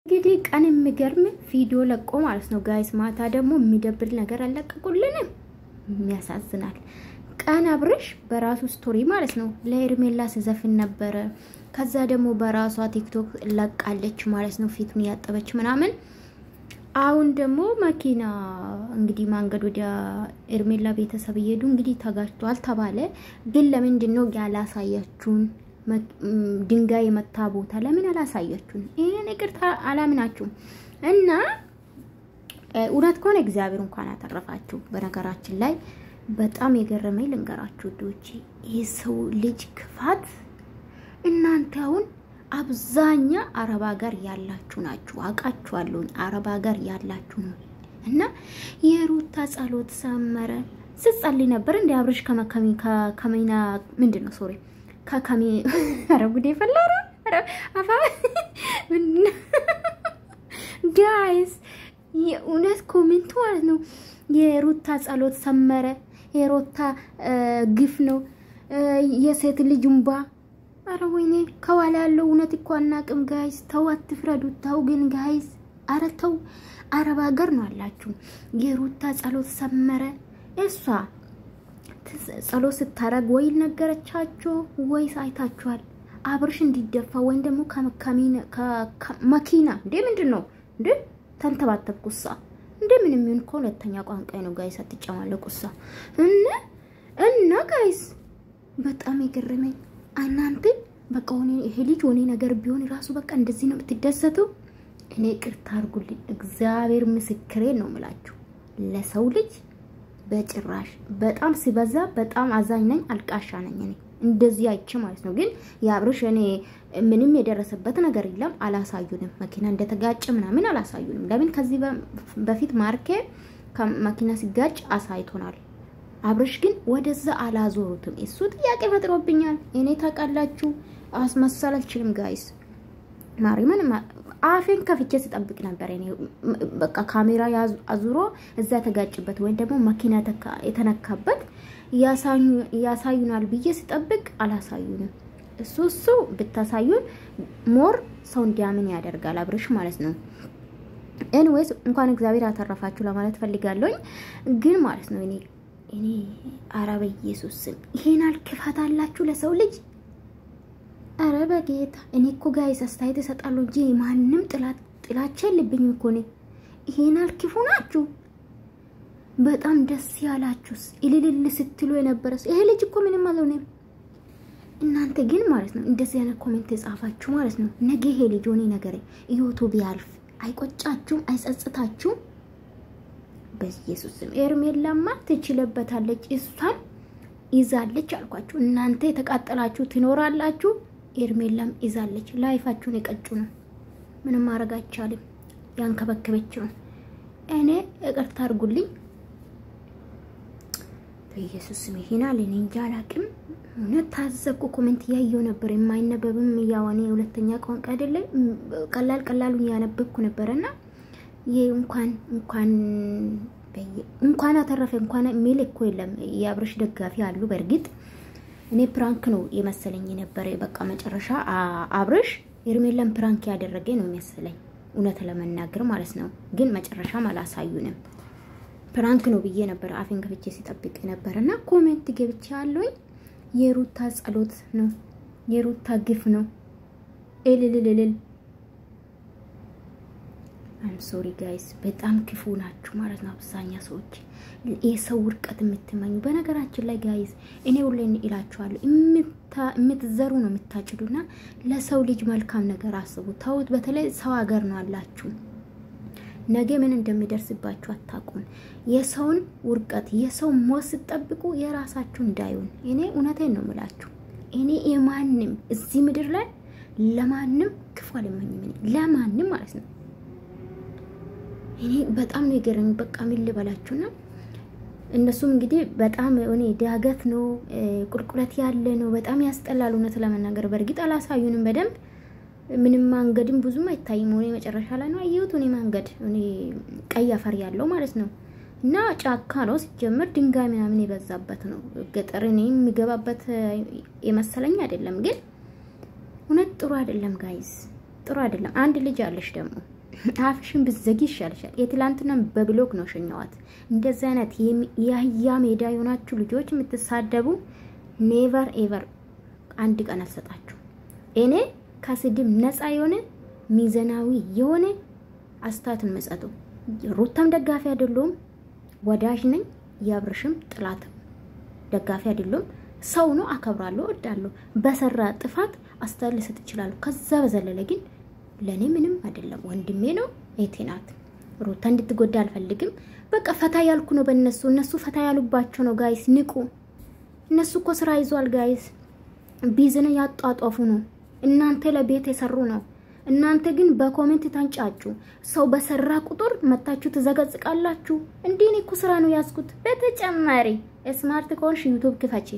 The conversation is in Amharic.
እንግዲህ ቀን የሚገርም ቪዲዮ ለቆ ማለት ነው ጋይስ ማታ ደግሞ የሚደብር ነገር አለቀቁልንም የሚያሳዝናል ቀን አብርሽ በራሱ ስቶሪ ማለት ነው ለሄርሜላ ሲዘፍን ነበር ከዛ ደግሞ በራሷ ቲክቶክ ለቃለች ማለት ነው ፊቱን ያጠበች ምናምን አሁን ደግሞ መኪና እንግዲህ ማንገድ ወደ ሄርሜላ ቤተሰብ ይሄዱ እንግዲህ ተጋጭቷል ተባለ ግን ለምንድነው ያላሳያችሁን ድንጋይ መታ ቦታ ለምን አላሳያችሁን ይሄ ነገር አላምናችሁም እና ኡራት ኮን እግዚአብሔር እንኳን አተረፋችሁ በነገራችን ላይ በጣም የገረመኝ ልንገራችሁ ዶቺ የሰው ልጅ ክፋት እናንተ አሁን አብዛኛ አረብ ሀገር ያላችሁ ናችሁ አቃችኋለሁ አረብ ሀገር ያላችሁ ነው እና የሩታ ጸሎት ሰመረ ሲጸልይ ነበር እንደ አብርሽ ከመኪና ምንድነው ሶሪ ካካሚ አረጉዴ ፈላራ አፋ ጋይስ የኡነት ኮሜንት ማለት ነው የሩታ ጸሎት ሰመረ የሩታ ግፍ ነው የሴት ልጅ እንባ አረ ወይኔ ከዋላ ያለው ኡነት እኮ አናቅም ጋይስ ተው አትፍረዱ ተው ግን ጋይስ አረ ተው አረብ ሀገር ነው አላችሁ የሩታ ጸሎት ሰመረ እሷ ጸሎት ስታረግ ወይ ነገረቻቸው ወይ ሳይታችኋል አብርሽ እንዲደፋ ወይ ደግሞ ከመኪና እንዴ ምንድነው እንዴ ተንተባተብኩሳ እንዴ ምንም ይሁን ሁለተኛ ቋንቋ ነው ጋይስ አትጨማለቁሳ እና ጋይስ በጣም ይገርመኝ እናንተ በቃ ይሄ ልጅ ሆኔ ነገር ቢሆን ራሱ በቃ እንደዚህ ነው የምትደሰተው እኔ ቅርታ አርጉልኝ እግዚአብሔር ምስክሬ ነው ምላችሁ ለሰው ልጅ በጭራሽ በጣም ሲበዛ በጣም አዛኝ ነኝ አልቃሻ ነኝ እኔ እንደዚህ አይቼ ማለት ነው ግን ያብርሽ እኔ ምንም የደረሰበት ነገር የለም አላሳዩንም መኪና እንደተጋጨ ምናምን አላሳዩንም ለምን ከዚህ በፊት ማርኬ ከመኪና ሲጋጭ አሳይቶናል አብርሽ ግን ወደዛ አላዞሩትም እሱ ጥያቄ ፈጥሮብኛል እኔ ታቃላችሁ አስመሰል አልችልም ጋይስ ማሪማን አፌን ከፍቼ ሲጠብቅ ነበር እኔ በቃ ካሜራ አዙሮ እዛ ተጋጭበት ወይ ደግሞ መኪና የተነካበት ያሳዩናል ብዬ ሲጠብቅ አላሳዩንም እሱ ብታሳዩን ሞር ሰው እንዲያምን ያደርጋል አብርሽ ማለት ነው ኤኒዌይስ እንኳን እግዚአብሔር አተረፋችሁ ለማለት ፈልጋለሁኝ ግን ማለት ነው እኔ አረብ ኢየሱስ ይሄን አልክፋት አላችሁ ለሰው ልጅ አረ በጌታ እኔ እኮ ጋይስ አስተያየት እሰጣለሁ እንጂ ማንንም ጥላቻ የለብኝም እኮ ነኝ ይሄን አልክፉ ናችሁ በጣም ደስ ያላችሁስ ኢልልል ስትሉ የነበረስ ይሄ ልጅ እኮ ምንም አልሆነም እናንተ ግን ማለት ነው እንደዚህ አይነት ኮሜንት የጻፋችሁ ማለት ነው ነገ ይሄ ልጅ ሆኔ ነገር ዩቲዩብ ያልፍ አይቆጫችሁም አይጸጽታችሁም በኢየሱስ ስም ሄርሜላማ ትችልበታለች እሷን ይዛለች አልኳችሁ እናንተ የተቃጠላችሁ ትኖራላችሁ ሄርሜላም ይዛለች ላይፋችሁን የቀጩ ነው ምንም ማድረግ አይቻልም ያንከበከበች ነው እኔ ይቅርታ አድርጉልኝ በኢየሱስ ስም ይሄናል እኔ እንጃ አላቅም ታዘብኩ ኮሜንት ያየው ነበር የማይነበብም ያዋኔ ሁለተኛ ቋንቋ አይደለም ቀላሉን ያነበብኩ ነበርና ይሄ እንኳን አተረፈ እንኳን ሚል እኮ የለም ያብርሽ ደጋፊ አሉ በርግጥ እኔ ፕራንክ ነው የመሰለኝ ነበር በቃ መጨረሻ አብርሽ ሄርሜላን ፕራንክ ያደረገ ነው የሚመስለኝ እውነት ለመናገር ማለት ነው ግን መጨረሻ ማላሳዩንም ፕራንክ ነው ብዬ ነበር አፌን ከፍቼ ሲጠብቅ ነበርና ኮሜንት ገብቼ ያለኝ የሩታ ጸሎት ነው የሩታ ግፍ ነው እልልልል I'm sorry guys በጣም ክፉ ናችሁ ማለት ነው አብዛኛ ሰዎች የሰው ውርቀት የምትመኙ በነገራችን ላይ ጋይስ እኔ ሁሌ እላችኋለሁ የምትዘሩ ነው የምታጭዱና ለሰው ልጅ መልካም ነገር አስቡ ታውት በተለይ ሰው ሀገር ነው አላችሁ ነገ ምን እንደሚደርስባችሁ አታውቁም የሰውን ውርቀት የሰው ሞት ተጠብቁ የራሳችሁ እንዳይሆን እኔ እውነቴን ነው የምላችሁ እኔ የማንንም እዚህ ምድር ላይ ለማንንም ክፉ አልመኝም ለማንንም ማለት ነው እኔ በጣም ነው ይገርም በቃ ምን ልበላችሁና እነሱም እንግዲህ በጣም እኔ ዳገት ነው ቁልቁለት ያለ ነው በጣም ያስጠላል እውነት ለመናገር በርግጥ አላሳዩንም በደንብ ምንም ማንገድም ብዙም አይታይም ወይ መጨረሻ ላይ ነው አየሁት እኔ ማንገድ እኔ ቀይ አፈር ያለው ማለት ነው እና ጫካ ነው ሲጀምር ድንጋይ ምናምን ይበዛበት ነው ገጠር እኔ የሚገባበት የመሰለኝ አይደለም ግን እውነት ጥሩ አይደለም ጋይስ ጥሩ አይደለም። አንድ ልጅ አለሽ ደግሞ አፍሽን ብትዘጊ ይሻልሻል። የትላንትናም በብሎክ ነው ሸኛዋት። እንደዛ አይነት የአህያ ሜዳ የሆናችሁ ልጆች የምትሳደቡ ኔቨር ኤቨር አንድ ቀን አልሰጣችሁ። እኔ ከስድብ ነፃ የሆነ ሚዛናዊ የሆነ አስተያየት መስጠቱ ሩታም ደጋፊ አይደለም ወዳጅ ነኝ። ያብርሽም ጥላት ደጋፊ አይደለም። ሰው ነው አከብራለሁ ወዳለሁ። በሰራ ጥፋት አስተያየት ልሰጥ ይችላል። ከዛ በዘለለ ግን ለኔ ምንም አይደለም። ወንድሜ ነው እህቴ ናት። ሩታ እንድትጎዳ አልፈልግም። በቃ ፈታ ያልኩ ነው በእነሱ እነሱ ፈታ ያሉባቸው ነው ጋይስ። ንቁ። እነሱ እኮ ስራ ይዟል ጋይስ። ቢዝነ ያጣጣፉ ነው። እናንተ ለቤት የሰሩ ነው። እናንተ ግን በኮሜንት ታንጫጩ። ሰው በሰራ ቁጥር መታችሁ ተዘገዝቃላችሁ። እንዴ እኔ እኮ ስራ ነው ያዝኩት። በተጨማሪ ስማርት ኮንሽ ዩቲዩብ ክፈቺ።